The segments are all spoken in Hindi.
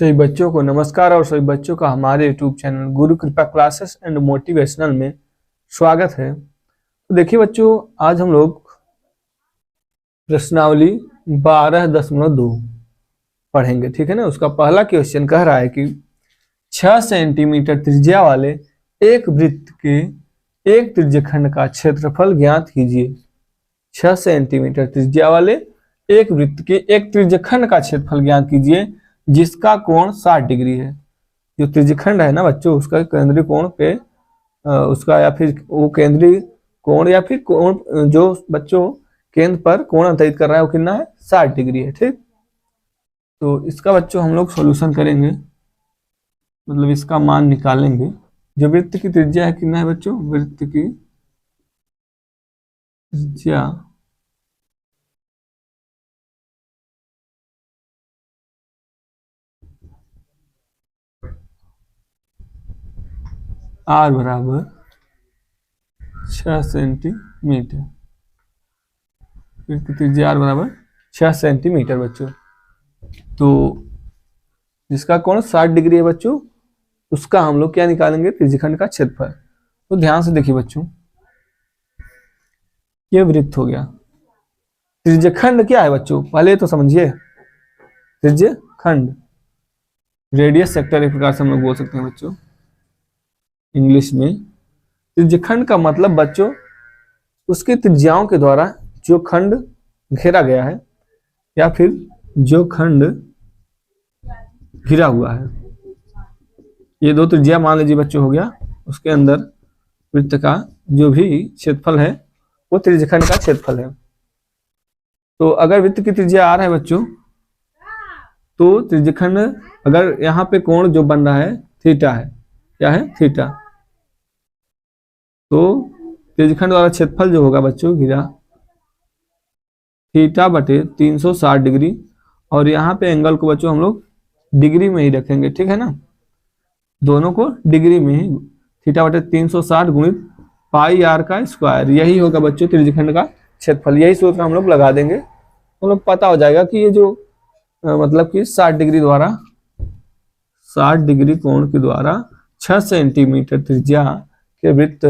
सभी बच्चों को नमस्कार और सभी बच्चों का हमारे YouTube चैनल गुरु कृपा क्लासेस एंड मोटिवेशनल में स्वागत है। तो देखिए बच्चों, आज हम लोग प्रश्नावली 12.2 पढ़ेंगे, ठीक है ना। उसका पहला क्वेश्चन कह रहा है कि 6 सेंटीमीटर त्रिज्या वाले एक वृत्त के एक त्रिज्यखंड का क्षेत्रफल ज्ञात कीजिए। 6 सेंटीमीटर त्रिज्या वाले एक वृत्त के एक त्रिज्यखंड का क्षेत्रफल ज्ञात कीजिए जिसका कोण 60 डिग्री है। जो त्रिज्यखंड है ना बच्चों, उसका केंद्रीय कोण पे उसका या फिर वो केंद्रीय कोण या फिर कोण जो बच्चों केंद्र पर कोण अंतरित कर रहा है वो कितना है, 60 डिग्री है। ठीक, तो इसका बच्चों हम लोग सॉल्यूशन करेंगे, मतलब इसका मान निकालेंगे। जो वृत्त की त्रिज्या है कितना है बच्चों, वृत्त की त्रिज्या r बराबर 6 सेंटीमीटर। वृत्त की त्रिज्या r बराबर 6 सेंटीमीटर बच्चों। तो जिसका कोण 60 डिग्री है बच्चों, उसका हम लोग क्या निकालेंगे, त्रिज्यखंड का क्षेत्रफल। तो ध्यान से देखिए बच्चों, ये वृत्त हो गया। त्रिज्यखंड क्या है बच्चों, पहले तो समझिए। त्रिज्यखंड रेडियस सेक्टर एक प्रकार से हम लोग बोल सकते हैं बच्चों इंग्लिश में। त्रिज्यखंड का मतलब बच्चों उसकी त्रिज्याओं के द्वारा जो खंड घेरा गया है या फिर जो खंड घिरा हुआ है। ये दो त्रिज्या मान लीजिए बच्चों हो गया, उसके अंदर वृत्त का जो भी क्षेत्रफल है वो त्रिज्यखंड का क्षेत्रफल है। तो अगर वृत्त की त्रिज्या r है बच्चों, तो त्रिज्यखंड अगर यहाँ पे कोण जो बन रहा है थीटा है, क्या है, थीटा। तो त्रिज्यखंड वाला क्षेत्रफल जो होगा बच्चों घिरा, थीटा बटे 360 डिग्री। और यहाँ पे एंगल को बच्चों हम लोग डिग्री में ही रखेंगे, ठीक है ना। दोनों को डिग्री में ही, थीटा बटे 360 गुणित पाई आर का स्क्वायर, यही होगा बच्चों त्रिज्यखंड का क्षेत्रफल। यही सूत्र हम लोग लगा देंगे, हम लोग पता हो जाएगा कि ये जो मतलब कि 60 डिग्री द्वारा 60 डिग्री कोण के द्वारा 6 सेंटीमीटर त्रिज्या के वृत्त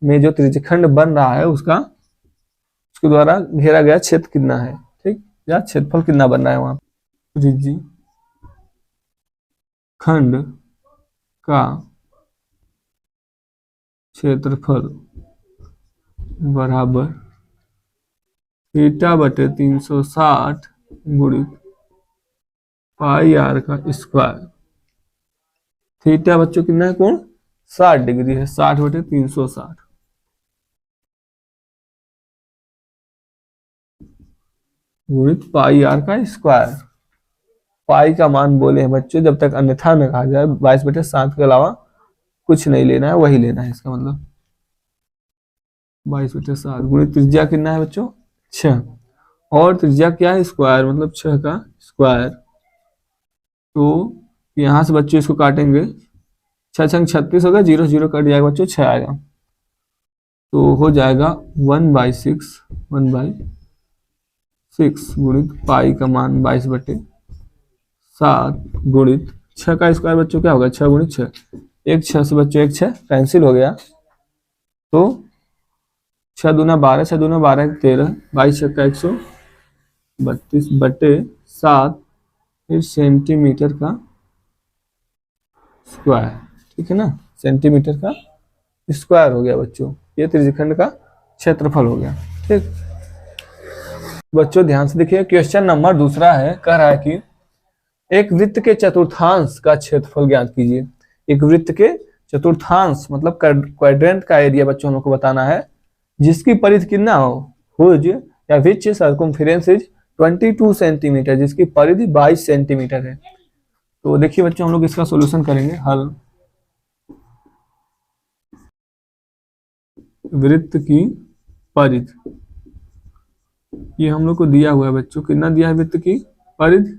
में जो त्रिज्यखंड बन रहा है उसका उसके द्वारा घेरा गया क्षेत्र कितना है, ठीक, या क्षेत्रफल कितना बन रहा है वहां। त्रिज्यखंड का क्षेत्रफल बराबर थीटा बटे 360 गुणित पाई आर का स्क्वायर। थीटा बच्चों कितना है, कोण 60 डिग्री है, 60 बटे 360 गुणित पाई आर का स्क्वायर। पाई का मान बोले हैं बच्चों, जब तक अन्यथा न कहा जाए 22/7 के अलावा कुछ नहीं लेना है, वही लेना है। इसका मतलब 22/7 गुणित त्रिज्या कितना है बच्चों, 6, और त्रिज्या क्या है, स्क्वायर, मतलब 6 का स्क्वायर। तो यहां से बच्चों इसको काटेंगे, 6 छंग 36 होगा, 0 0 कट जाएगा बच्चों, 6 आएगा। तो हो जाएगा 1/6 गुणित पाई का मान 22/7 गुणित 6 का स्क्वायर बच्चों क्या होगा, 6 गुणित 6, एक 6 से बच्चों एक 6 कैंसिल हो गया। तो 6 दूना 12, 6 दूना 12 13, 22 का 132/7 फिर सेंटीमीटर का स्क्वायर, ठीक है ना, सेंटीमीटर का स्क्वायर हो गया बच्चों। ये त्रिज्यखंड का क्षेत्रफल हो गया। ठीक बच्चों, ध्यान से देखिए, क्वेश्चन नंबर दूसरा है, कह रहा है कि एक वृत्त के चतुर्थांश का क्षेत्रफल ज्ञात कीजिए। एक वृत्त के चतुर्थांश मतलब क्वाड्रेंट का एरिया बच्चों हम लोग को बताना है, जिसकी परिधि कितना हो, हुज या विच सर्कमफेरेंस इज 22 सेंटीमीटर, जिसकी परिधि 22 सेंटीमीटर है। तो देखिए बच्चों, हम लोग इसका सॉल्यूशन करेंगे, हल। वृत्त की परिधि, ये हम लोग को दिया हुआ है बच्चों, कितना दिया है वृत्त की परिधि,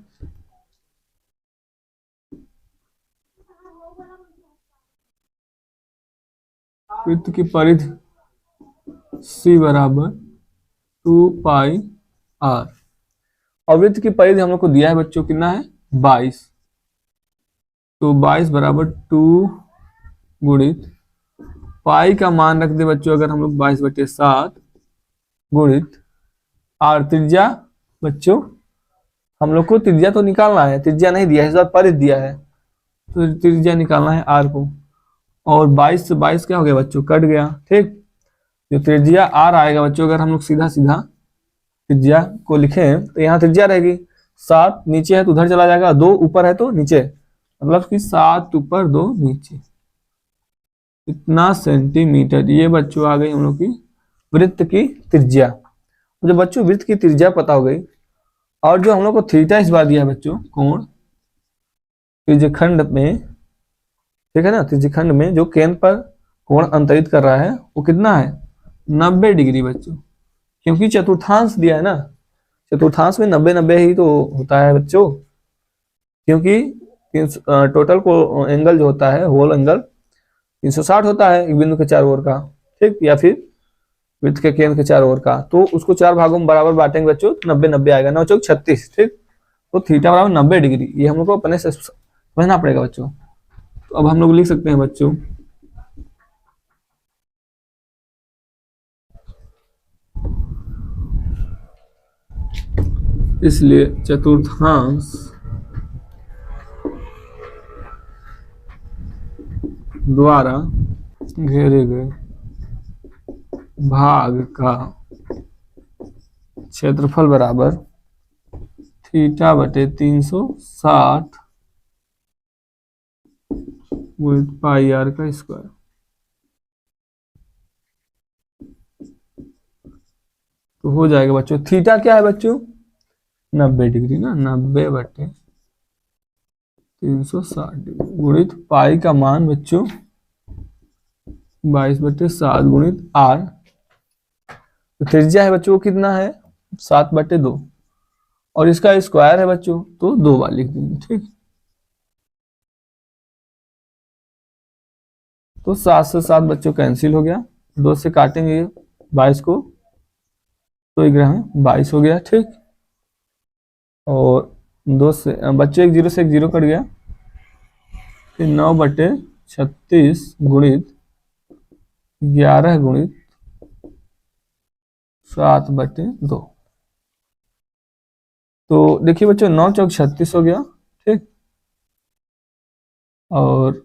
वृत्त की परिधि C बराबर 2 पाई R, और वृत्त की परिधि हम लोग को दिया है बच्चों कितना है, 22। तो 22 बराबर 2 गुणित पाई का मान रख दे बच्चों, अगर हम लोग 22/7 गुणित आर। त्रिज्या बच्चों हम लोग को त्रिज्या तो निकालना है, त्रिज्या नहीं दिया है, इस बार परिधि दिया है, तो त्रिज्या निकालना है आर को। और 22 से 22 क्या हो गया बच्चों, कट गया। ठीक, जो त्रिज्या आर आएगा बच्चों, अगर हम लोग सीधा सीधा त्रिज्या को लिखें तो यहाँ त्रिज्या रहेगी 7, नीचे है तो उधर चला जाएगा, 2 ऊपर है तो नीचे, मतलब कि 7 ऊपर 2 नीचे, इतना सेंटीमीटर। ये बच्चों आ गई हम लोग की वृत्त की त्रिज्या। जो बच्चों वृत्त की त्रिज्या पता हो गई, और जो हम लोग को थीटा इस बार दिया है बच्चों, कोण त्रिज्यखंड में, ठीक है ना, त्रिज्यखंड में जो केंद्र पर कोण अंतरित कर रहा है वो कितना है, 90 डिग्री बच्चों, क्योंकि चतुर्थांश दिया है ना, चतुर्थांश में 90-90 ही तो होता है बच्चों, क्योंकि टोटल को एंगल जो होता है, होल एंगल 360 होता है एक बिंदु के चारों ओर का, ठीक, या फिर वृत्त के केंद्र के चारों ओर का, तो उसको 4 भागों में बराबर बांटेंगे बच्चों, 90-90 आएगा, 9 चौक 36, ठीक। तो थीटा बराबर 90 डिग्री, ये हम लोग को अपने से समझना पड़ेगा बच्चों। तो अब हम लोग लिख सकते हैं बच्चों, इसलिए चतुर्थांश द्वारा घेरे गए भाग का क्षेत्रफल बराबर थीटा बटे 360 गुणित पाई आर का स्क्वायर। तो हो जाएगा बच्चों, थीटा क्या है बच्चों, 90 डिग्री ना, 90 बटे 360 डिग्री गुणित पाई का मान बच्चों 22/7 गुणित आर। तो त्रिज्या है बच्चों कितना है, 7/2, और इसका स्क्वायर है बच्चों तो 2 बार लिख देंगे, ठीक। तो 7 से 7 बच्चों कैंसिल हो गया, 2 से काटेंगे 22 को, तो 22 हो गया, ठीक। और 2 से बच्चों एक 0 से एक 0 कट गया, फिर 9/36 गुणित 11 गुणित 7/2। तो देखिए बच्चों 9 चौक 36 हो गया, ठीक। और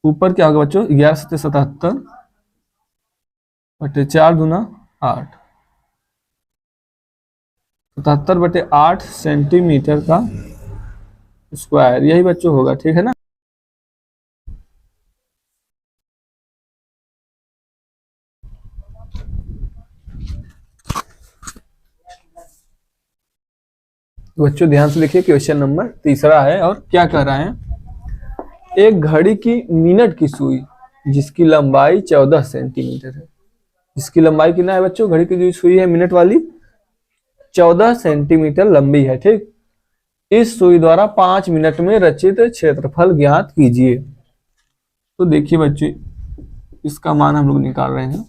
ऊपर क्या होगा बच्चों, 11 7 77 बटे 4 दूना 8, 77/8 सेंटीमीटर का स्क्वायर, यही बच्चों होगा, ठीक है ना। बच्चों ध्यान से देखिए, क्वेश्चन नंबर 3 है, और क्या कह रहा है, एक घड़ी की मिनट की सुई जिसकी लंबाई 14 सेंटीमीटर है, इसकी लंबाई कितना है बच्चों, घड़ी की जो सुई है मिनट वाली 14 सेंटीमीटर लंबी है, ठीक। इस सुई द्वारा 5 मिनट में रचित क्षेत्रफल ज्ञात कीजिए। तो देखिए बच्चों इसका मान हम लोग निकाल रहे हैं।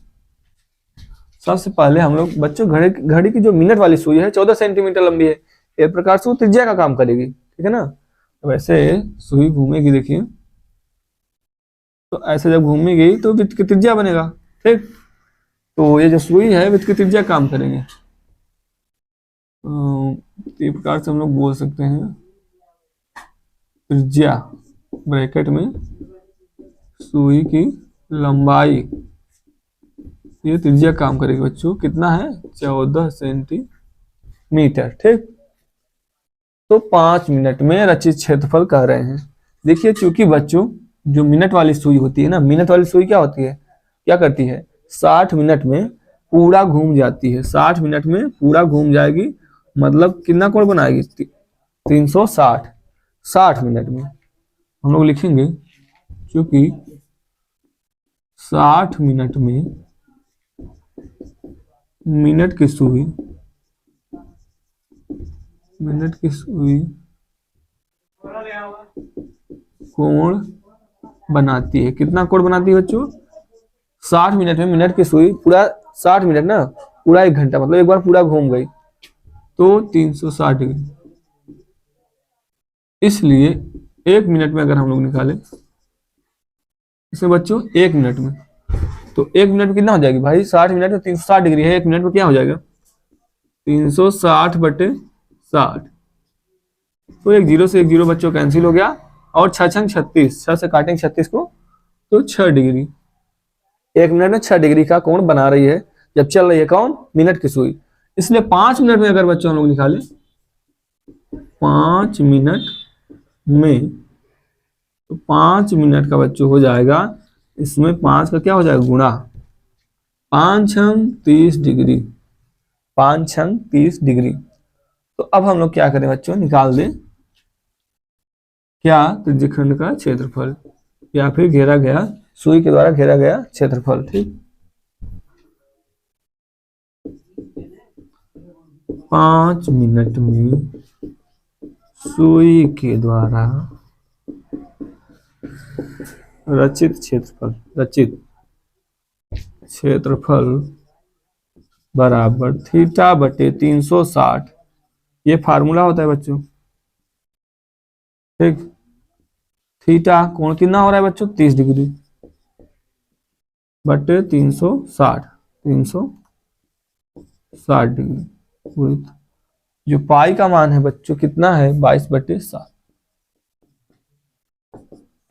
सबसे पहले हम लोग बच्चों घड़ी की जो मिनट वाली सुई है 14 सेंटीमीटर लंबी है, एक प्रकार से वो त्रिज्या का काम करेगी, ठीक है ना। तो वैसे सुई घूमेगी, देखिए, तो ऐसे जब घूमेगी तो वृत्त की त्रिज्या बनेगा, ठीक। तो ये जो सुई है वृत्त की त्रिज्या काम करेंगे, इस प्रकार से हम लोग बोल सकते हैं, त्रिज्या ब्रैकेट में सुई की लंबाई, ये त्रिज्या काम करेगी बच्चों, कितना है 14 सेंटीमीटर, ठीक। तो 5 मिनट में रचित क्षेत्रफल कह रहे हैं। देखिए चूंकि बच्चों जो मिनट वाली सुई होती है ना, मिनट वाली सुई क्या होती है, क्या करती है, 60 मिनट में पूरा घूम जाती है, 60 मिनट में पूरा घूम जाएगी, मतलब कितना कोण बनाएगी, 360, 60 मिनट में। हम लोग लिखेंगे क्योंकि 60 मिनट में मिनट की सुई कोण बनाती है, कितना कोण बनाती है बच्चों, 60 मिनट में मिनट की सुई पूरा 60 मिनट ना, पूरा 1 घंटा, मतलब एक बार पूरा घूम गई तो 360 डिग्री। इसलिए 1 मिनट में अगर हम लोग निकालें इसमें बच्चों 1 मिनट में, तो 1 मिनट में कितना हो जाएगी भाई, 60 मिनट में 360 डिग्री है, 1 मिनट में क्या हो जाएगा 360/60। तो एक जीरो से एक जीरो बच्चों कैंसिल हो गया, और 6×36, 6 से काटेंगे 36 को तो 6 डिग्री। 1 मिनट में 6 डिग्री का कोण बना रही है जब चल रही है कौन, मिनट की सुई। इसलिए 5 मिनट में अगर बच्चों हम लोग निकालें 5 मिनट में, तो 5 मिनट का बच्चों हो जाएगा, इसमें 5 का क्या हो जाएगा गुणा, 5×30 डिग्री, 5×30 डिग्री। तो अब हम लोग क्या करें बच्चों, निकाल दें क्या, त्रिज्यखंड का क्षेत्रफल या फिर घेरा गया, सुई के द्वारा घेरा गया क्षेत्रफल। ठीक, 5 मिनट में सुई के द्वारा रचित क्षेत्रफल बराबर θ/360। ये फार्मूला होता है बच्चों। ठीक, थीटा कोण कितना हो रहा है बच्चों 30 डिग्री बटे 360 डिग्री। जो पाई का मान है बच्चों कितना है 22/7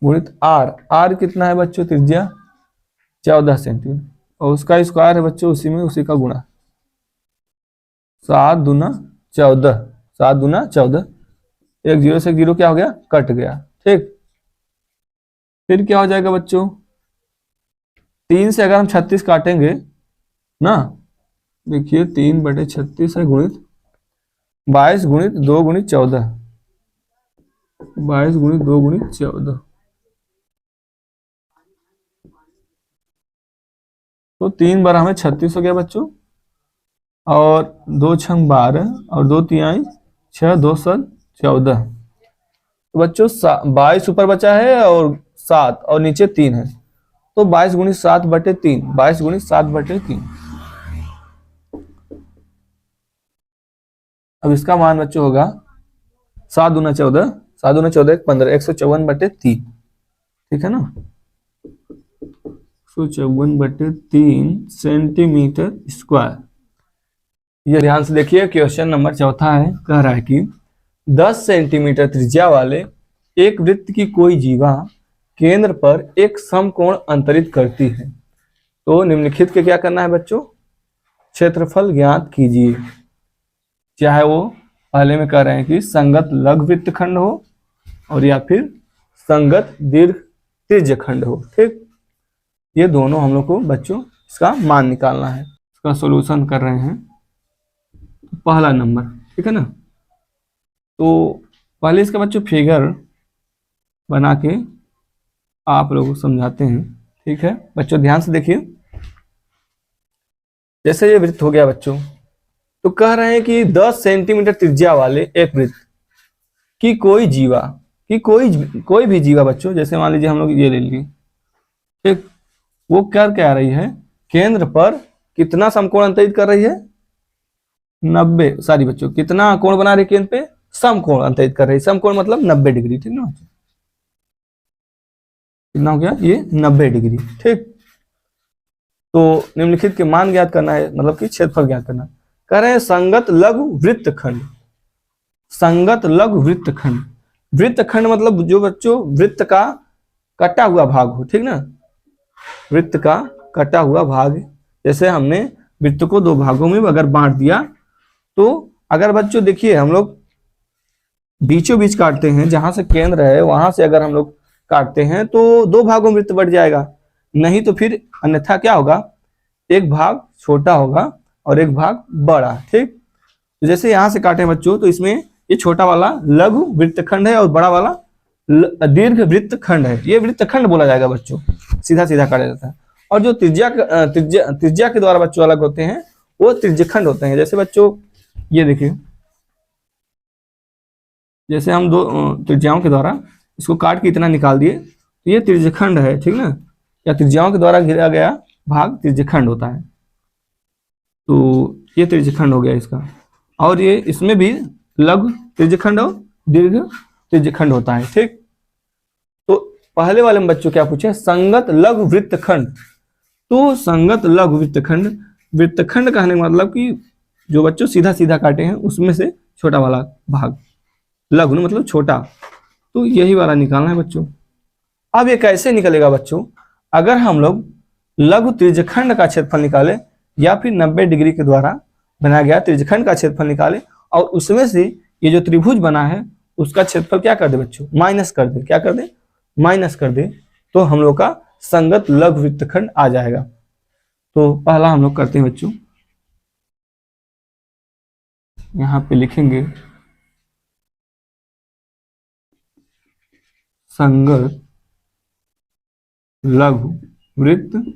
गुणित आर कितना है बच्चों त्रिज्या 14 सेंटीमीटर, और उसका स्क्वायर है बच्चों उसी में उसी का गुणा, 7 दूना 14, 7 दूना 14, एक जीरो से एक जीरो क्या हो गया कट गया। ठीक, फिर क्या हो जाएगा बच्चों, 3 से अगर हम 36 काटेंगे ना, देखिए 3/36 है गुणित 22 गुणित 2 गुणित 14, 22 गुणित 2 गुणित 14, तो 3 बार हमें 36 हो गया बच्चों, और 2×6 12 और 2×3 6, 2×7 14। तो बच्चों 22 ऊपर बचा है और 7 और नीचे 3 है, तो 22 गुणित 7/3, 22 गुणित 7/3। अब इसका मान बच्चों होगा 7 दूना 14, 7 दूना 14 15, 154/3। ठीक है ना, 154/3 सेंटीमीटर स्क्वायर। ये ध्यान से देखिए, क्वेश्चन नंबर चौथा है, कह रहा है कि 10 सेंटीमीटर त्रिज्या वाले एक वृत्त की कोई जीवा केंद्र पर एक समकोण अंतरित करती है, तो निम्नलिखित के क्या करना है बच्चों, क्षेत्रफल ज्ञात कीजिए। चाहे वो पहले में कह रहे हैं कि संगत लघु वृत्तखंड हो और या फिर संगत दीर्घ त्रिज्यखंड हो। ठीक, ये दोनों हम लोग को बच्चों इसका मान निकालना है, इसका सॉल्यूशन कर रहे हैं। पहला नंबर, ठीक है ना, तो पहले इसका बच्चों फिगर बना के आप लोगों को समझाते हैं। ठीक है बच्चों, ध्यान से देखिए, जैसे ये वृत्त हो गया बच्चों, तो कह रहे हैं कि 10 सेंटीमीटर त्रिज्या वाले एक वृत्त की कोई जीवा, कि कोई भी जीवा बच्चों, जैसे मान लीजिए हम लोग ये ले लिए, ठीक, वो क्या रही है, केंद्र पर कितना समकोण अंतरित कर रही है 90, सॉरी बच्चों, कितना कोण बना रही है केंद्र पे, समकोण अंतरित कर रही है। समकोण मतलब 90 डिग्री। ठीक ना, कितना हो गया ये 90 डिग्री। ठीक, तो निम्नलिखित के मान ज्ञात करना है, मतलब कि क्षेत्रफल ज्ञात करना। कह रहे हैं संगत लघु वृत्तखंड, संगत लघु वृत्तखंड, वृत्तखंड मतलब जो बच्चों वृत्त का कटा हुआ भाग हो। ठीक ना, वृत्त का कटा हुआ भाग, जैसे हमने वृत्त को 2 भागों में अगर बांट दिया, तो अगर बच्चों देखिए हम लोग बीचों बीच काटते हैं, जहां से केंद्र है वहां से अगर हम लोग काटते हैं तो 2 भागों में वृत्त बढ़ जाएगा, नहीं तो फिर अन्यथा क्या होगा, एक भाग छोटा होगा और एक भाग बड़ा। ठीक, तो जैसे यहां से काटे बच्चों, तो इसमें ये छोटा वाला लघु वृत्तखंड है और बड़ा वाला दीर्घ वृत्तखंड है। ये वृत्तखंड बोला जाएगा बच्चों, सीधा सीधा काटा जाता है। और जो त्रिज्या के द्वारा बच्चों अलग होते हैं वो त्रिज्यखंड होते हैं। जैसे बच्चों ये देखिए, जैसे हम 2 त्रिज्याओं के द्वारा इसको काट के इतना निकाल दिए, तो ये त्रिज्यखंड है। ठीक ना, या त्रिज्याओं के द्वारा घेरा गया भाग त्रिज्यखंड होता है, तो ये त्रिज्यखंड हो गया इसका। और ये इसमें भी लघु त्रिज्यखंड और दीर्घ त्रिज्यखंड होता है। ठीक, पहले वाले में बच्चों क्या पूछे, संगत लघु वृत्तखंड। तो संगत लघु वृत्तखंड, वृत्तखंड कहने का मतलब कि जो बच्चों सीधा सीधा काटे हैं उसमें से छोटा वाला भाग, लघु मतलब छोटा, तो यही वाला निकालना है बच्चों। अब ये कैसे निकलेगा बच्चों, अगर हम लोग लघु त्रिज्यखंड का क्षेत्रफल निकाले या फिर 90 डिग्री के द्वारा बनाया गया त्रिज्यखंड का क्षेत्रफल निकाले और उसमें से ये जो त्रिभुज बना है उसका क्षेत्रफल क्या कर दे बच्चों, माइनस कर दे। क्या कर दे, माइनस कर दे, तो हम लोग का संगत लघु वृत्तखंड आ जाएगा। तो पहला हम लोग करते हैं बच्चों, यहाँ पे लिखेंगे संगत लघु वृत्तखंड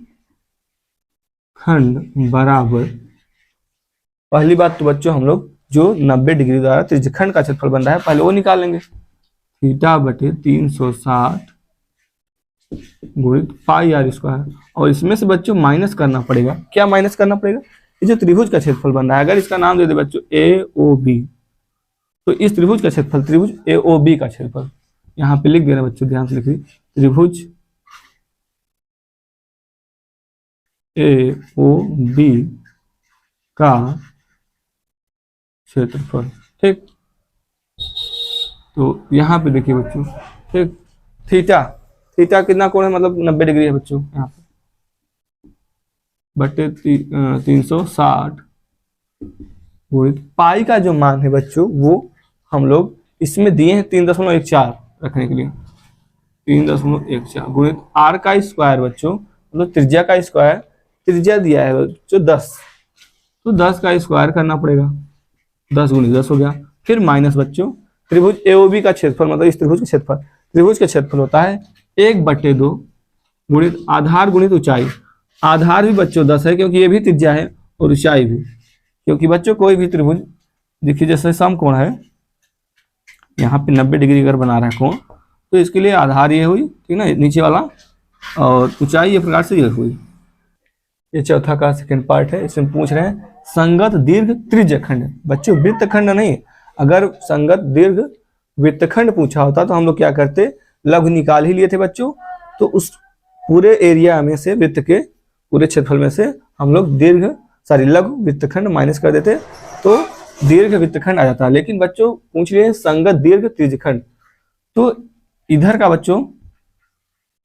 बराबर, पहली बात तो बच्चों हम लोग जो 90 डिग्री द्वारा त्रिज्यखंड का क्षेत्रफल बन रहा है पहले वो निकाल लेंगे। थीटा बटे 360 गुणित पाई आर स्क्वायर, और इसमें से बच्चों माइनस करना पड़ेगा। क्या माइनस करना पड़ेगा, ये जो त्रिभुज का क्षेत्रफल बन रहा है, अगर इसका नाम दे दे बच्चों ए ओ बी, तो इस त्रिभुज का क्षेत्रफल, त्रिभुज ए ओ बी का क्षेत्रफल यहाँ पे लिख देना बच्चों, ध्यान से लिखिए, त्रिभुज ए ओ बी का क्षेत्रफल। ठीक, तो यहाँ पे देखिए बच्चों, ठीक, थीटा, थीटा कितना कोण है, मतलब 90 डिग्री है बच्चों, यहाँ पे बटे 360 गुणित पाई का जो मान है बच्चों वो हम लोग इसमें दिए हैं 3.14 रखने के लिए, 3.14 गुणित आर का स्क्वायर बच्चों, मतलब त्रिज्या का स्क्वायर, त्रिज्या दिया है बच्चों 10, तो 10 का स्क्वायर करना पड़ेगा, 10 गुणित 10 हो गया। फिर माइनस बच्चों त्रिभुज एओबी का क्षेत्रफल, मतलब इस त्रिभुज का क्षेत्रफल, त्रिभुज का क्षेत्रफल होता है 1/2 गुणित आधार गुणित ऊंचाई। आधार भी बच्चों 10 है क्योंकि ये भी त्रिज्या है, और ऊंचाई भी, क्योंकि बच्चों कोई भी त्रिभुज देखिए जैसे समकोण है, यहाँ पे 90 डिग्री अगर बना रहा है कोण, तो इसके लिए आधार ये हुई, ठीक ना, नीचे वाला, और ऊंचाई ये प्रकार से ये हुई। ये चौथा का सेकंड पार्ट है, इसमें पूछ रहे हैं संगत दीर्घ त्रिज्यखंड। बच्चों वृत्तखंड नहीं, अगर संगत दीर्घ वृत्तखंड पूछा होता तो हम लोग क्या करते, लघु निकाल ही लिए थे बच्चों, तो उस पूरे एरिया में से, वृत्त के पूरे क्षेत्रफल में से हम लोग लघु वृत्तखंड माइनस कर देते तो दीर्घ वृत्तखंड आ जाता। लेकिन बच्चों पूछ लिए संगत दीर्घ त्रिज्यखंड, तो इधर का बच्चों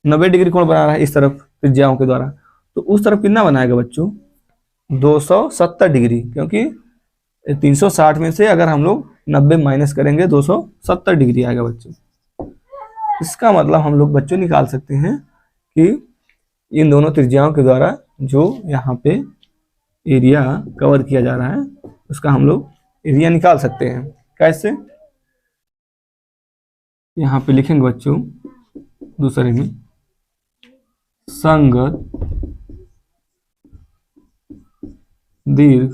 90 डिग्री कोण बना रहा है इस तरफ त्रिज्याओं के द्वारा, तो उस तरफ कितना बनाएगा बच्चों, 270 डिग्री, क्योंकि 360 में से अगर हम लोग 90 माइनस करेंगे 270 डिग्री आएगा बच्चों। इसका मतलब हम लोग बच्चों निकाल सकते हैं कि इन दोनों त्रिज्याओं के द्वारा जो यहाँ पे एरिया कवर किया जा रहा है उसका हम लोग एरिया निकाल सकते हैं। कैसे, यहाँ पे लिखेंगे बच्चों दूसरे में, संगत दीर्घ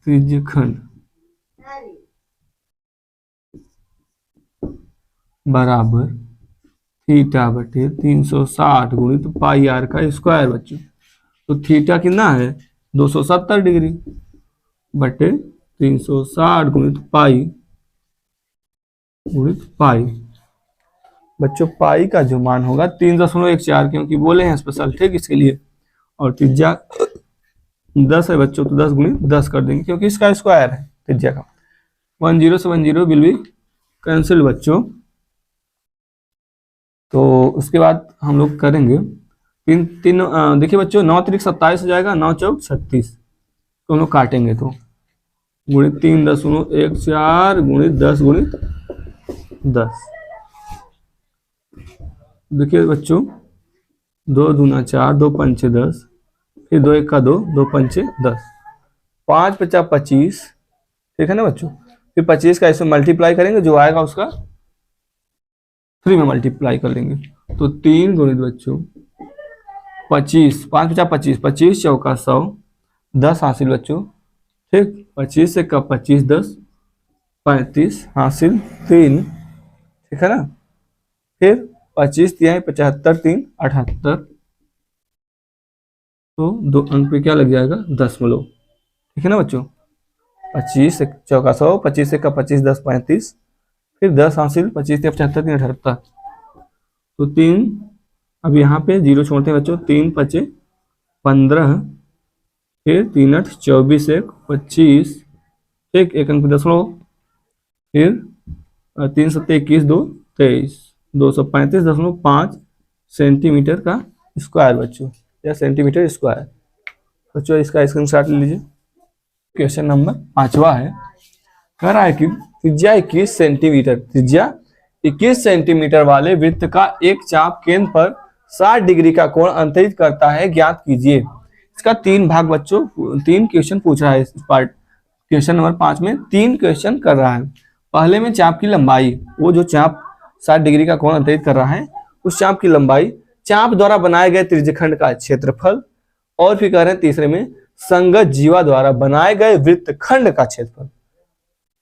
त्रिज्यखंड बराबर थीटा बटे 360 गुणित पाई आर का स्क्वायर बच्चों। तो थीटा कितना है 270 डिग्री बटे 360 गुणित पाई बच्चों, पाई का जो मान होगा 3.14, क्योंकि बोले हैं स्पेशल, ठीक, इसके लिए, और त्रिज्या 10 है बच्चों, तो 10 गुणित 10 कर देंगे क्योंकि इसका स्क्वायर है त्रिज्या का। 10 से 10 विल बी कैंसिल बच्चों। तो उसके बाद हम लोग करेंगे देखिए बच्चों 9 त्रिक 27 हो जाएगा, 9 चौक 36, तो हम लोग काटेंगे तो गुणित 3.14 गुणित 10 गुणित 10। देखिए बच्चों 2 दूना 4, 2 पंचे 10, फिर 2 1 का 2, 2 पंचे 10, 5 50 25, ठीक है ना बच्चों। फिर 25 का इसमें मल्टीप्लाई करेंगे, जो आएगा उसका 3 में मल्टीप्लाई कर लेंगे, तो 3 गुणित बच्चों 25, 5 50 25, 25 चौका 100, 10 हासिल बच्चों, ठीक, 25 से कब 25 10 35 हासिल 3, ठीक है ना। फिर 25 तिहाई 75 3 78, तो 2 अंक पे क्या लग जाएगा, दशमलव, ठीक है ना बच्चों। 25 से चौका 100, 25 से का 25 10 35, फिर 10 हासिल, 25 या 75, 3 78, तो 3, अब यहाँ पे 0 छोड़ते हैं बच्चों, 3 पचे 15, फिर 3 8 24, 1 25, एक अंक 10, फिर 3 7 21, 2 23, 235.5 सेंटीमीटर का स्क्वायर बच्चों, या सेंटीमीटर स्क्वायर बच्चों। इसका स्क्रीनशॉट ले लीजिए। क्वेश्चन नंबर 5वां है, कह रहा है कि त्रिज्या 21 सेंटीमीटर, त्रिज्या 21 सेंटीमीटर वाले वृत्त का एक चाप केंद्र पर 60 डिग्री का कोण अंतरित करता है, ज्ञात कीजिए। इसका 3 भाग बच्चों, 3 क्वेश्चन पूछ रहा है इस पार्ट, क्वेश्चन नंबर 5 में 3 क्वेश्चन कर रहा है। पहले में चाप की लंबाई, वो जो चाप 60 डिग्री का कोण अंतरित कर रहा है उस चाप की लंबाई, चाप द्वारा बनाए गए त्रिज्यखंड का क्षेत्रफल, और फिर कह रहे हैं तीसरे में संगत जीवा द्वारा बनाए गए वृत्त खंड का क्षेत्रफल,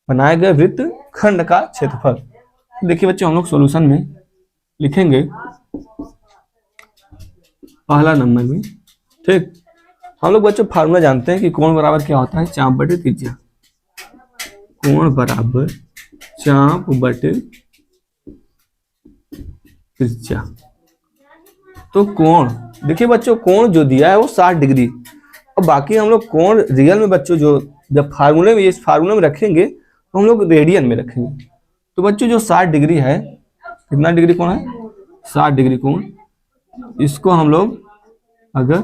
बनाए गए वृत्त खंड का क्षेत्रफल। देखिए बच्चों, हम लोग सॉल्यूशन में लिखेंगे पहला नंबर में, ठीक। हम लोग बच्चों फार्मूला जानते हैं कि कोण बराबर क्या होता है, चाप बटे त्रिज्या। कोण बराबर चाप बटे त्रिज्या। तो कोण, देखिए बच्चों, कोण जो दिया है वो 60 डिग्री, और बाकी हम लोग कोण रियल में बच्चों जो जब फार्मूले में, इस फार्मूले में रखेंगे तो हम लोग रेडियन में रखेंगे। तो बच्चों जो 60 डिग्री है, कितना डिग्री कोण है, 60 डिग्री कोण, इसको हम लोग अगर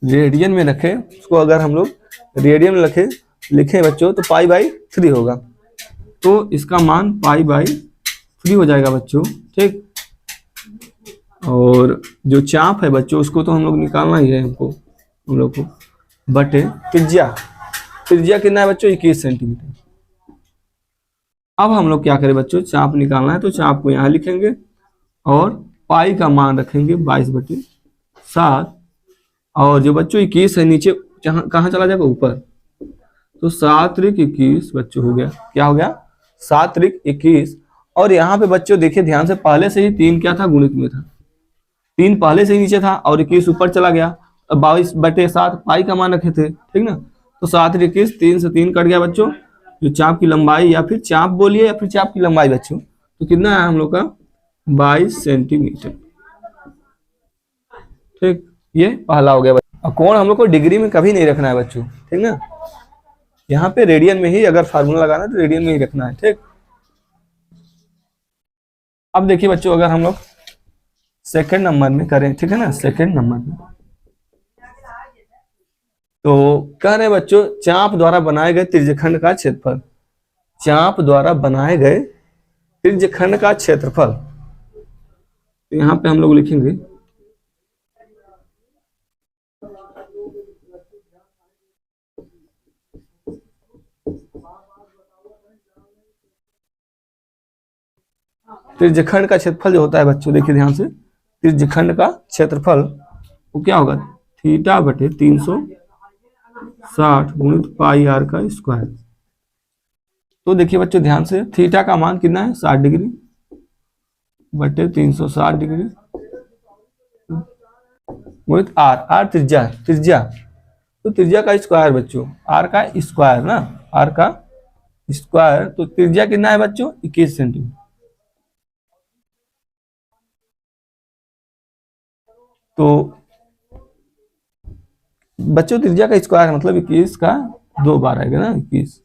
रेडियन में रखें, उसको अगर हम लोग रेडियन में लिखें बच्चों, तो पाई/3 होगा। तो इसका मान पाई/3 हो जाएगा बच्चों, ठीक। और जो चाप है बच्चों, उसको तो हम लोग निकालना ही है हमको, हम लोग को, बटे त्रिज्या। त्रिज्या कितना है बच्चों, 21 सेंटीमीटर। अब हम लोग क्या करें बच्चों, चाप निकालना है तो चाप को यहाँ लिखेंगे और पाई का मान रखेंगे 22/7, और जो बच्चों 21 है नीचे कहाँ चला जाएगा, ऊपर, तो 7 त्रिक 21 बच्चों हो गया, क्या हो गया, 7 त्रिक 21। और यहाँ पे बच्चों देखिए ध्यान से, पहले से ही 3 क्या था, गुणित में था, 3 पहले से ही नीचे था और 21 ऊपर चला गया। 22/7 पाई का मान रखे थे, ठीक ना। तो 7 त्रिक 21, 3 से 3 कट गया बच्चों। जो चाप की लंबाई, या फिर चाप बोलिए या फिर चाप की लंबाई बच्चों, तो कितना है हम लोग का, 22 सेंटीमीटर, ठीक। ये पहला हो गया बच्चों। कोण हम लोग को डिग्री में कभी नहीं रखना है बच्चों, ठीक ना। यहाँ पे रेडियन में ही अगर फार्मूला लगाना है तो रेडियन में ही रखना है, ठीक। अब देखिए बच्चों, अगर हम लोग सेकंड नंबर में करें, ठीक है ना, सेकंड नंबर में, तो कह रहे बच्चों चाप द्वारा बनाए गए त्रिज्यखंड का क्षेत्रफल, चाप द्वारा बनाए गए त्रिज्यखंड का क्षेत्रफल। तो यहाँ पे हम लोग लिखेंगे त्रिज्यखंड का क्षेत्रफल जो होता है बच्चों, देखिए ध्यान से, त्रिज्यखंड का क्षेत्रफल वो क्या होगा, थीटा बटे 360 गुणित पाई आर का स्क्वायर। तो देखिए बच्चों ध्यान से, थीटा का मान कितना है, 60 डिग्री बटे 360 डिग्री गुणित आर, आर त्रिज्या, त्रिज्या, तो त्रिज्या का स्क्वायर बच्चों, आर का स्क्वायर ना, आर का स्क्वायर। तो त्रिज्या कितना है बच्चों, 21 सेंटीमीटर। तो बच्चों त्रिज्या का स्क्वायर मतलब 21 का 2 बार आएगा ना, 21,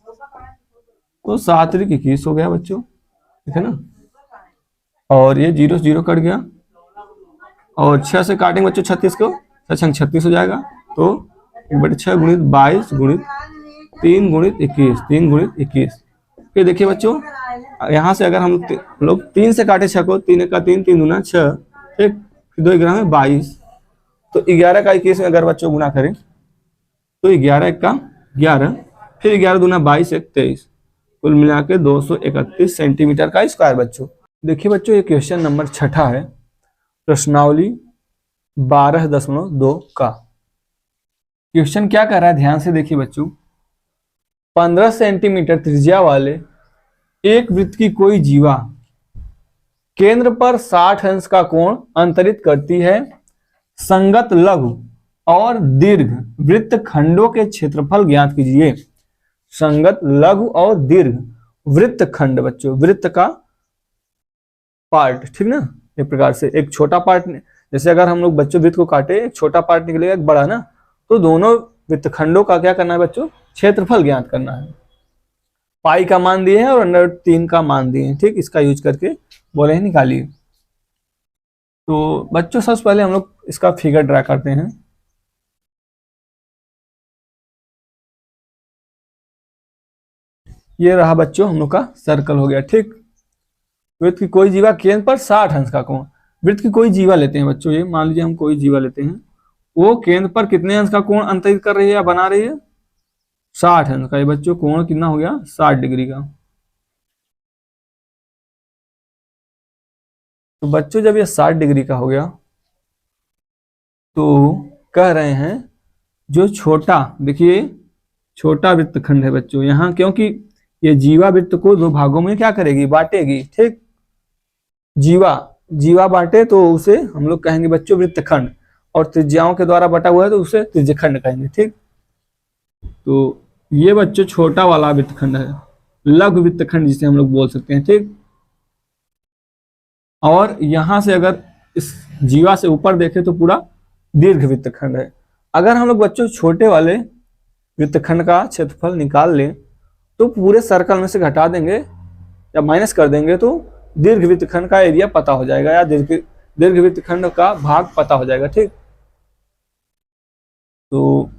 तो 7 त्रिक 21 हो गया बच्चों, ठीक है ना। और ये 0 से 0 कट गया, और 6 से काटेंगे बच्चों 36 को, 36 हो जाएगा। तो 1/6 गुणित 22 गुणित 3 गुणित 21, 3 गुणित 21। फिर देखिए बच्चों, यहाँ से अगर हम लोग 3 से काटे 6 को, 3 का 3, 3 दूना 6, ठीक, फिर 2 ग्राम में 22, तो 11 का 21 में अगर बच्चों गुना करें तो 11 का 11, फिर 11 दूना 22, 23, कुल मिला के 231 सेंटीमीटर का स्क्वायर बच्चों। देखिए बच्चों, ये क्वेश्चन नंबर 6 है, प्रश्नावली 12.2 का। क्वेश्चन क्या कर रहा है, ध्यान से देखिए बच्चों, 15 सेंटीमीटर त्रिज्या वाले एक वृत्त की कोई जीवा केंद्र पर 60 अंश का कोण अंतरित करती है, संगत लघु और दीर्घ वृत्त खंडों के क्षेत्रफल ज्ञात कीजिए। संगत लघु और दीर्घ वृत्तखंड बच्चों, वृत्त का पार्ट, ठीक ना। एक प्रकार से एक छोटा पार्ट, जैसे अगर हम लोग बच्चों वृत्त को काटे, एक छोटा पार्ट निकलेगा एक बड़ा ना, तो दोनों वृत्तखंडों का क्या करना है बच्चों, क्षेत्रफल ज्ञात करना है। पाई का मान दिए हैं और अंडर 3 का मान दिए हैं, ठीक। इसका यूज करके बोले हैं निकालिए। तो बच्चों सबसे पहले हम लोग इसका फिगर ड्रा करते हैं। ये रहा बच्चों हम लोग का सर्कल हो गया, ठीक। वृत्त की कोई जीवा केंद्र पर 60 अंश का कोण, वृत्त की कोई जीवा लेते हैं बच्चों, ये मान लीजिए हम कोई जीवा लेते हैं, वो केंद्र पर कितने अंश का कोण अंतरित कर रही है या बना रही है, 60 अंश का। ये बच्चों कोण कितना हो गया, 60 डिग्री का। तो बच्चों जब ये 60 डिग्री का हो गया, तो कह रहे हैं जो छोटा, देखिए छोटा वृत्तखंड है बच्चों यहाँ, क्योंकि ये जीवा वृत्त को 2 भागों में क्या करेगी, बांटेगी, ठीक। जीवा जीवा बांटे तो उसे हम लोग कहेंगे बच्चों वृत्तखंड, और त्रिज्याओं के द्वारा बटा हुआ है तो उसे त्रिज्यखंड कहेंगे, ठीक। तो ये बच्चों छोटा वाला वृत्तखंड है, लघु वृत्तखंड जिसे हम लोग बोल सकते हैं, ठीक। और यहां से अगर इस जीवा से ऊपर देखें तो पूरा दीर्घ वृत्तखंड है। अगर हम लोग बच्चों छोटे वाले वृत्तखंड का क्षेत्रफल निकाल लें तो पूरे सर्कल में से घटा देंगे या माइनस कर देंगे तो दीर्घ वृत्तखंड का एरिया पता हो जाएगा, या दीर्घ वृत्तखंड का भाग पता हो जाएगा, ठीक। तो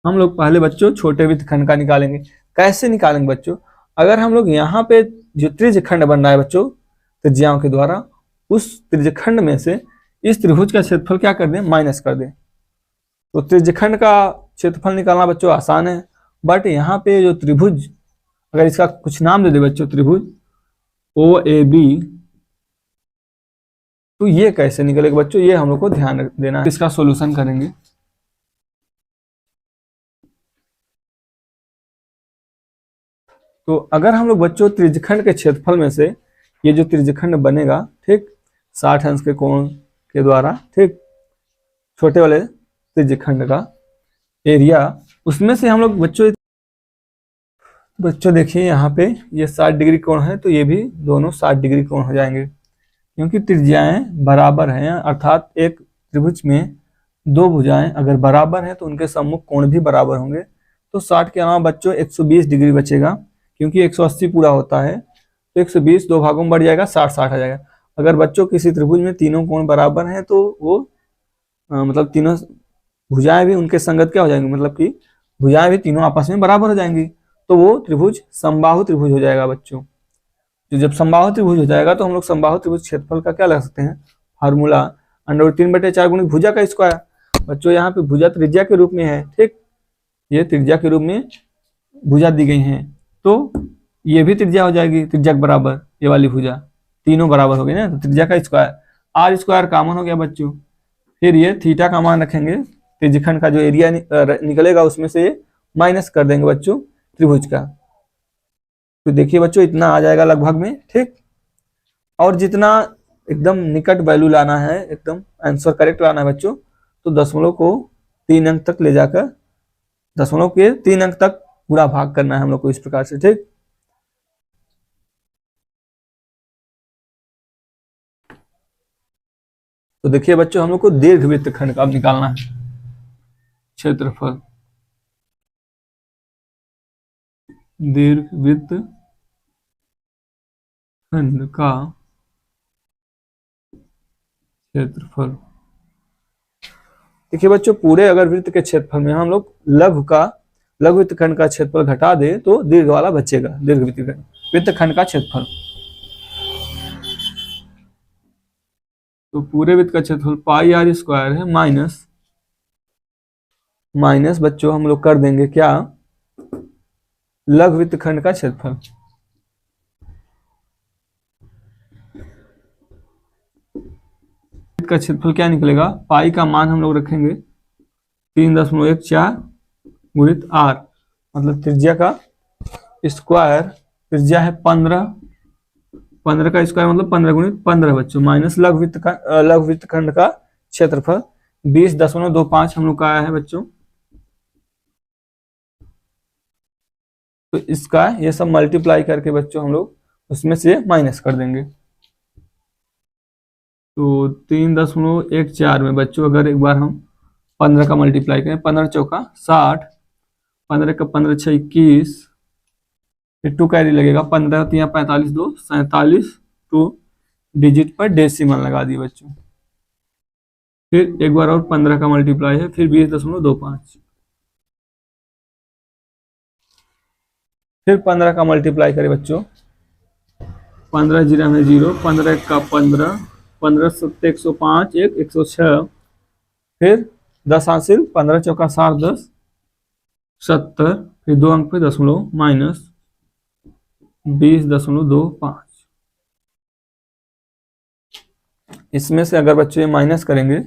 हम लोग पहले बच्चों छोटे वृत्तखंड का निकालेंगे। कैसे निकालेंगे बच्चों, अगर हम लोग यहाँ पे जो त्रिज्यखंड बन रहा है बच्चों त्रिज्याओं के द्वारा, उस त्रिज्यखंड में से इस त्रिभुज का क्षेत्रफल क्या कर दें, माइनस कर दें। तो त्रिज्यखंड का क्षेत्रफल निकालना बच्चों आसान है, बट यहाँ पे जो त्रिभुज, अगर इसका कुछ नाम दे दे बच्चों, त्रिभुज OAB, तो ये कैसे निकलेगा बच्चों, ये हम लोग को ध्यान देना है। इसका सॉल्यूशन करेंगे। तो अगर हम लोग बच्चों त्रिज्यखंड के क्षेत्रफल में से ये जो त्रिज्यखंड बनेगा, ठीक, 60 अंश के कोण के द्वारा, ठीक, छोटे वाले त्रिज्यखंड का एरिया, उसमें से हम लोग बच्चों देखिए यहाँ पे ये 60 डिग्री कोण है, तो ये भी दोनों 60 डिग्री कोण हो जाएंगे, क्योंकि त्रिज्याएं बराबर हैं, अर्थात एक त्रिभुज में 2 भुजाएं अगर बराबर हैं तो उनके सम्मुख कोण भी बराबर होंगे। तो 60 के अलावा बच्चों 120 डिग्री बचेगा, क्योंकि 180 पूरा होता है, तो 120 2 भागों में बढ़ जाएगा, 60 आ जाएगा। अगर बच्चों किसी त्रिभुज में तीनों कोण बराबर हैं तो वो मतलब तीनों भुजाएं भी उनके संगत क्या हो जाएंगी, मतलब कि भुजाएं भी तीनों आपस में बराबर हो जाएंगी, तो वो त्रिभुज समबाहु त्रिभुज हो जाएगा बच्चों। तो जब समबाहु त्रिभुज हो जाएगा तो हम लोग समबाहु त्रिभुज क्षेत्रफल का क्या लगा सकते हैं, फार्मूला √3/4 गुणित भुजा का स्क्वायर। बच्चों यहाँ पे भुजा त्रिज्या के रूप में है, ठीक, ये त्रिज्या के रूप में भुजा दी गई है, तो ये भी त्रिज्या हो जाएगी, त्रिज्या के बराबर ये वाली भुजा, तीनों बराबर हो गई ना, तो त्रिज्या का स्क्वायर, R² कॉमन हो गया बच्चों। फिर ये थीटा का मान रखेंगे, त्रिज्यखंड का जो एरिया निकलेगा उसमें से माइनस कर देंगे बच्चों त्रिभुज का। तो देखिए बच्चों इतना आ जाएगा लगभग में, ठीक। और जितना एकदम निकट वैल्यू लाना है, एकदम आंसर करेक्ट लाना है बच्चों, तो दशमलव को 3 अंक तक ले जाकर, दशमलव के 3 अंक तक पूरा भाग करना है हम लोग को, इस प्रकार से, ठीक। तो देखिए बच्चों हम लोग को दीर्घवृत्तखंड का अब निकालना है क्षेत्रफल, दीर्घवृत्तखंड का क्षेत्रफल। देखिए बच्चों पूरे अगर वृत्त के क्षेत्रफल में हम लोग लघु वृत्तखंड का क्षेत्रफल घटा दे तो दीर्घ वाला बचेगा, दीर्घ वृत्तखंड का क्षेत्रफल। तो पूरे वृत्त का क्षेत्रफल πr² है, माइनस बच्चों हम लोग कर देंगे क्या, लघु वृत्तखंड का क्षेत्रफल। का क्षेत्रफल क्या निकलेगा, पाई का मान हम लोग रखेंगे 3.14 गुणित r, मतलब त्रिज्या का स्क्वायर, त्रिज्या है 15 का स्क्वायर मतलब 15 गुणित 15 बच्चों, माइनस लघु वृत्तखंड का क्षेत्रफल 20.25 हम लोग का आया है बच्चों। तो इसका ये सब मल्टीप्लाई करके बच्चों हम लोग उसमें से माइनस कर देंगे। तो 3.14 में बच्चों अगर एक बार हम 15 का मल्टीप्लाई करें, 15 चौका 60, 15 का 15 6 21, फिर 2 कैरी लगेगा, 15 3 45 2 47, 2 डिजिट पर डेसिमल लगा दिए बच्चों। फिर एक बार और 15 का मल्टीप्लाई है, फिर 20.25, फिर 15 का मल्टीप्लाई करें बच्चों, 15 जीरो में 0, 15 का 15, 15 सत्ते 105, 106, फिर 10 हासिल, 15 चौका 60 10 70, फिर 2 अंक पे दशमलव माइनस 20.25। इसमें से अगर बच्चों ये माइनस करेंगे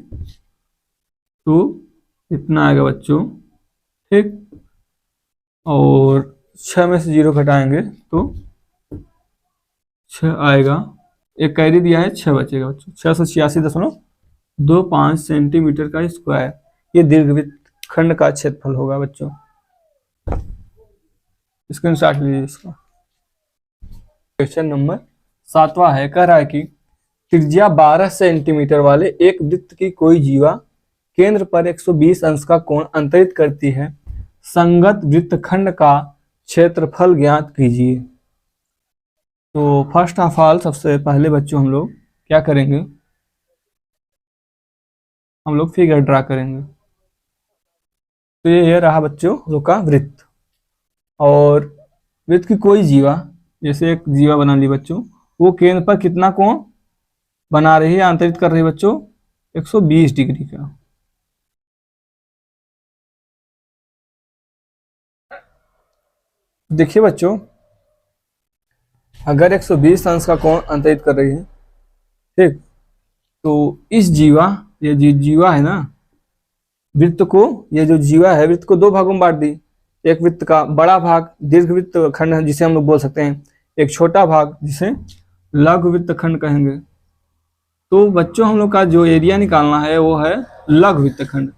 तो इतना आएगा बच्चों, ठीक। और 6 में से 0 घटाएंगे तो 6 आएगा, एक कैरी दिया है, 6 बचेगा बच्चों, 686.25 सेंटीमीटर का स्क्वायर ये दीर्घवृत्त खंड का क्षेत्रफल होगा बच्चों। स्क्रीनशॉट लीजिए इसका। क्वेश्चन नंबर 7वां है, कह रहा है कि त्रिज्या 12 सेंटीमीटर वाले एक वृत्त की कोई जीवा केंद्र पर 120 अंश का कोण अंतरित करती है, संगत वृत्तखंड का क्षेत्रफल ज्ञात कीजिए। तो फर्स्ट ऑफ ऑल सबसे पहले बच्चों हम लोग क्या करेंगे, हम लोग फिगर ड्रा करेंगे। तो ये रहा बच्चों हम लोग का वृत्त, और वृत्त की कोई जीवा, जैसे एक जीवा बना ली बच्चों, वो केंद्र पर कितना कोण बना रही है, अंतरित कर रही है बच्चों 120 डिग्री का। देखिए बच्चों, अगर 120 अंश का कोण अंतरित कर रही है, ठीक, तो इस जीवा, ये जीवा है ना, वृत्त को, ये जो जीवा है वृत्त को दो भागों में बांट दी। एक वृत्त का बड़ा भाग दीर्घवृत्त खंड है जिसे हम लोग बोल सकते हैं, एक छोटा भाग जिसे लघु वृत्त खंड कहेंगे। तो बच्चों हम लोग का जो एरिया निकालना है वो है लघु वृत्त खंड,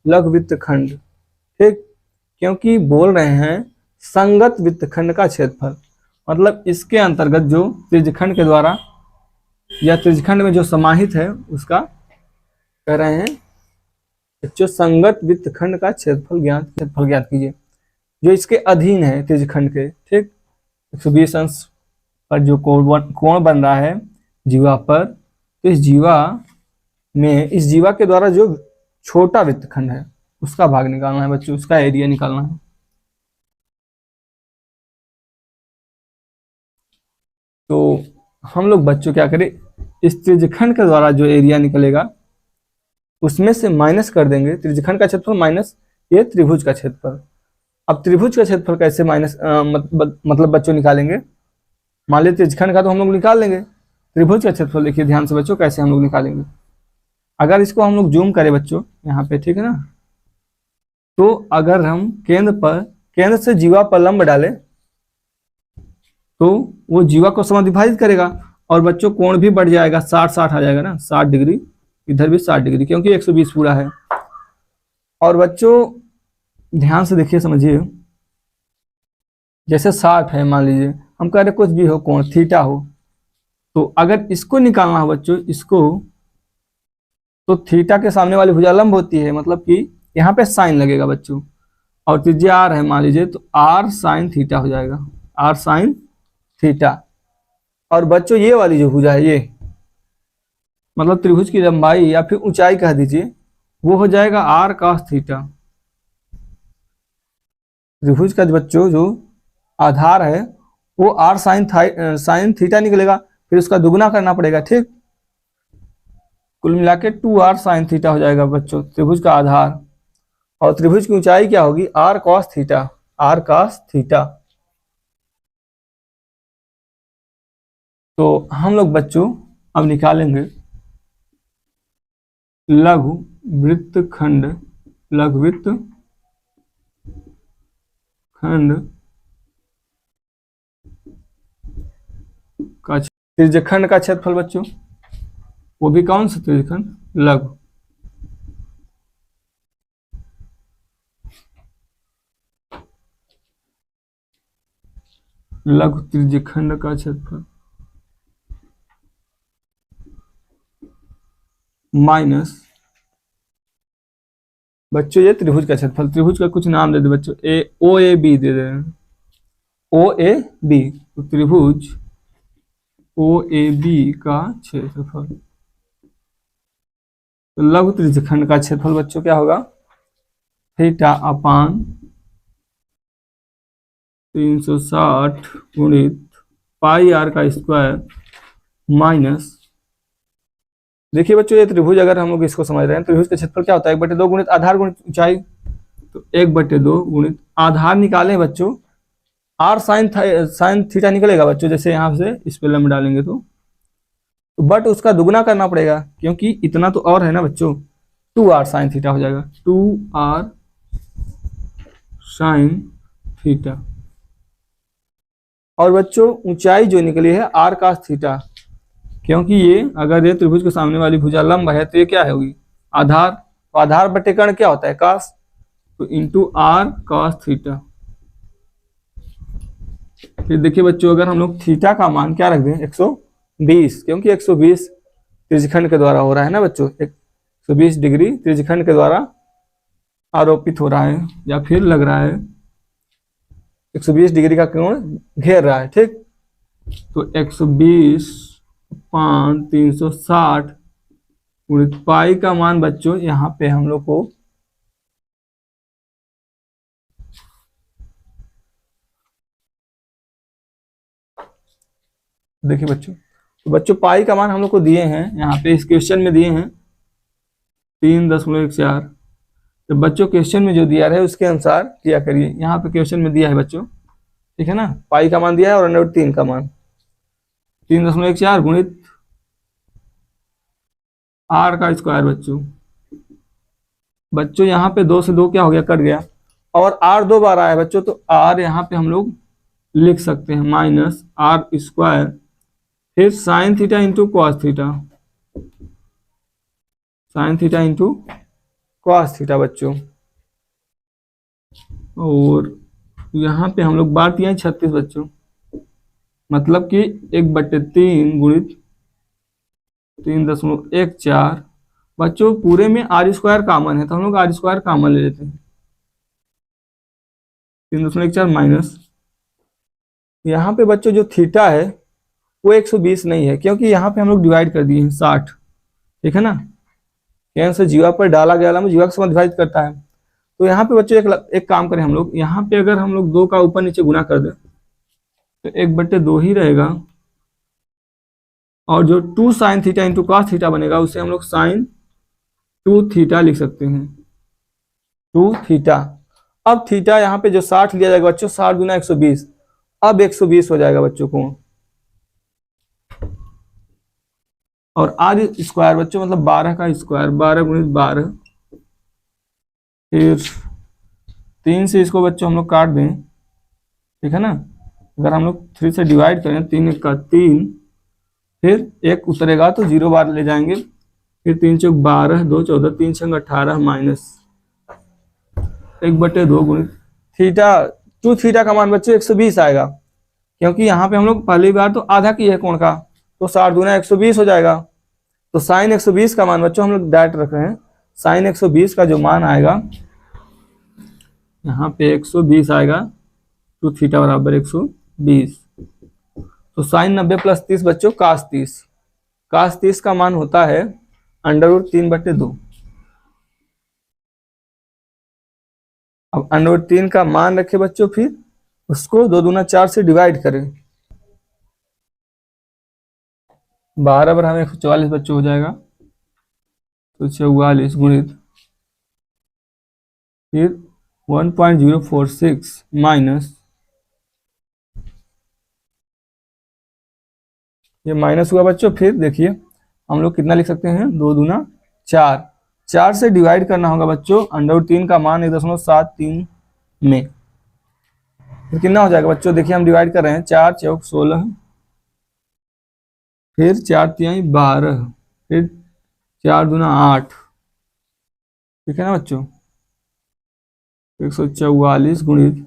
लघु वृत्त खंड, ठीक। क्योंकि बोल रहे हैं संगत वृत्त खंड का क्षेत्रफल, मतलब इसके अंतर्गत जो त्रिज्यखंड के द्वारा या त्रिज्यखंड में जो समाहित है उसका कह रहे हैं जो संगत वृत्तखंड का क्षेत्रफल ज्ञात कीजिए, जो इसके अधीन है त्रिज्यखंड के, ठीक। 120 अंश पर जो कोण बन रहा है जीवा पर, तो इस जीवा में, इस जीवा के द्वारा जो छोटा वृत्तखंड है उसका भाग निकालना है बच्चों, उसका एरिया निकालना है। तो हम लोग बच्चों क्या करें, इस त्रिज्यखंड के द्वारा जो एरिया निकलेगा उसमें से माइनस कर देंगे त्रिज्यखंड का क्षेत्रफल माइनस ये त्रिभुज का क्षेत्रफल। अब त्रिभुज का क्षेत्रफल कैसे माइनस मतलब बच्चों निकालेंगे, मान लीजिए त्रिज्यखंड का तो हम लोग निकाल लेंगे, त्रिभुज का क्षेत्रफल देखिए ध्यान से बच्चों कैसे हम लोग निकालेंगे। अगर इसको हम लोग जूम करें बच्चों यहाँ पे, ठीक है ना, तो अगर हम केंद्र से जीवा पर लंब डालें तो वो जीवा को समद्विभाजित करेगा, और बच्चों कोण भी बढ़ जाएगा, 60 आ जाएगा ना, 60 डिग्री, इधर भी 60 डिग्री, क्योंकि 120 पूरा है। और बच्चों ध्यान से देखिए समझिए, जैसे 60 है, मान लीजिए हम कह रहे कुछ भी हो कोण थीटा हो, तो अगर इसको निकालना हो बच्चों, इसको, तो थीटा के सामने वाली भुजा लंब होती है, मतलब कि यहाँ पे साइन लगेगा बच्चों, और त्रिज्या आर है मान लीजिए, तो आर साइन थीटा हो जाएगा, आर साइन थीटा। और बच्चों ये वाली जो भुजा है, ये मतलब त्रिभुज की लंबाई या फिर ऊंचाई कह दीजिए, वो हो जाएगा आर कॉस थीटा। त्रिभुज का बच्चों जो आधार है वो आर साइन थीटा निकलेगा, फिर उसका दुगुना करना पड़ेगा, ठीक। कुल मिला के 2r साइन थीटा हो जाएगा बच्चों त्रिभुज का आधार, और त्रिभुज की ऊंचाई क्या होगी, r cos theta, r cos theta. तो हम लोग बच्चों अब निकालेंगे लघु वृत्त खंड, लघु वृत्त खंड का त्रिज्यखंड का क्षेत्रफल बच्चों, वो भी कौन सा त्रिज्यखंड, लघु। लघु त्रिज्यखंड का क्षेत्रफल माइनस, बच्चों ये त्रिभुज का क्षेत्रफल, त्रिभुज का कुछ नाम दे दे बच्चों, ओ A B they they, O A B, तो त्रिभुज ओ ए बी का क्षेत्रफल, तो लघु त्रिज्यखंड का क्षेत्रफल बच्चों क्या होगा, थीटा अपान 360 गुणित पाई आर का स्क्वायर माइनस, देखिए बच्चों ये त्रिभुज अगर हम लोग इसको समझ रहे हैं, त्रिभुज का क्षेत्रफल क्या होता है, 1/2 गुणित आधार गुणित ऊंचाई, तो 1/2 गुणित आधार निकाले बच्चों, आर साइन थीटा निकलेगा बच्चों, जैसे यहाँ से इस पे लंब डालेंगे तो बट उसका दुगना करना पड़ेगा, क्योंकि इतना तो और है ना बच्चों, 2r साइन थीटा हो जाएगा, 2r साइन थीटा, और बच्चों ऊंचाई जो निकली है r cos थीटा, क्योंकि ये अगर ये त्रिभुज के सामने वाली भुजा लंब है तो ये क्या होगी, आधार, तो आधार बटे कर्ण क्या होता है, cos, तो इंटू r cos थीटा। फिर देखिए बच्चों अगर हम लोग थीटा का मान क्या रख दें, 120, क्योंकि 120 त्रिज्यखंड के द्वारा हो रहा है ना बच्चों, 120 डिग्री त्रिज्यखंड के द्वारा आरोपित हो रहा है या फिर लग रहा है, 120 डिग्री का कोण घेर रहा है, ठीक, तो 120 पान 360 गुणित पाई का मान बच्चों यहाँ पे हम लोग को देखिए बच्चों, तो बच्चों पाई का मान हम लोग को दिए हैं यहाँ पे, इस क्वेश्चन में दिए हैं 3.14, तो बच्चों क्वेश्चन में जो दिया है उसके अनुसार किया करिए, यहाँ पे क्वेश्चन में दिया है बच्चों, ठीक है ना, पाई का मान दिया है और √3 का मान 3.14 गुणित r का स्क्वायर बच्चों यहाँ पे 2 से 2 क्या हो गया, कट गया, और r 2 बार आया बच्चों, तो r यहाँ पे हम लोग लिख सकते हैं माइनस r स्क्वायर, फिर sine theta into cos theta, sine theta into cos theta बच्चों, और यहाँ पे हम लोग बार दिया है 36 बच्चों, मतलब कि 1/3 गुणित 3.14 बच्चों, पूरे में r स्क्वायर कॉमन है तो हम लोग r स्क्वायर कॉमन ले लेते हैं, 3.14 माइनस, यहाँ पे बच्चों जो थीटा है वो 120 नहीं है, क्योंकि यहाँ पे हम लोग डिवाइड कर दिए हैं 60, ठीक है ना, यहाँ से जीवा पर डाला गया लंब जीवा के साथ डिवाइड करता है, तो यहाँ पे बच्चों एक काम करें हम लोग, यहाँ पे अगर हम लोग 2 का ऊपर नीचे गुना कर दें तो 1/2 ही रहेगा, और जो 2 sine theta into cos theta बनेगा उसे हम लोग साइन 2 थीटा लिख सकते हैं, 2 थीटा। अब थीटा यहाँ पे जो 60 लिया जाएगा बच्चों, 60 गुना 120, अब 120 हो जाएगा बच्चों को, और r स्क्वायर बच्चों मतलब 12 का स्क्वायर, 12 गुणित 12, फिर 3 से इसको बच्चों हम लोग काट दें, ठीक है ना, अगर हम लोग 3 से डिवाइड करें, 3 का 3, फिर 1 उतरेगा तो 0 बार ले जाएंगे, फिर 3 चौक 12, 2 14, 3 छंग 18 माइनस 1/2 गुणित थीटा, 2 थीटा का मान बच्चों 120 आएगा, क्योंकि यहाँ पे हम लोग पहली बार तो आधा की है कोण का, तो 60 गुना 120 हो जाएगा, तो साइन 120 का मान बच्चों हम लोग डायरेक्ट रख रहे हैं, साइन 120 का जो मान आएगा यहाँ पे 120 आएगा, 2 थीटा बराबर 120, तो साइन 90 + 30 बच्चों cos 30, cos 30 का मान होता है √3/2, अब √3 का मान रखे बच्चों, फिर उसको 2 दूना 4 से डिवाइड करें, 12 पर हमें 144 बच्चों हो जाएगा, तो 44 गुणित फिर 1.046 माइनस, ये माइनस हुआ बच्चों, फिर देखिए हम लोग कितना लिख सकते हैं, 2 दूना 4, 4 से डिवाइड करना होगा बच्चों, √3 का मान 1.73 में, फिर कितना हो जाएगा बच्चों, देखिए हम डिवाइड कर रहे हैं, 4 चौक 16, फिर 4 तिहाई 12, फिर 4 दूना 8, ठीक है ना बच्चों, 144 गुणित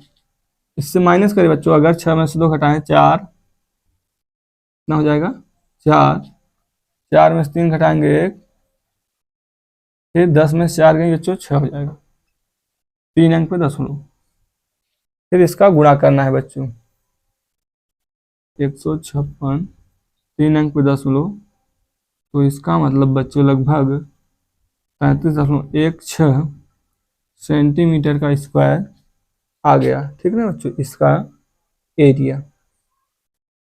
इससे माइनस करें बच्चों, अगर 6 में से 2 घटाएं 4, कितना हो जाएगा 4, 4 में से 3 घटाएंगे 1, फिर 10 में से 4 गए बच्चों 6 हो जाएगा, 3 अंक पे 10 फिर इसका गुणा करना है बच्चों, 156, 3 अंक पे 10, तो इसका मतलब बच्चों लगभग 35.16 सेंटीमीटर का स्क्वायर आ गया। ठीक है ना बच्चों, इसका एरिया।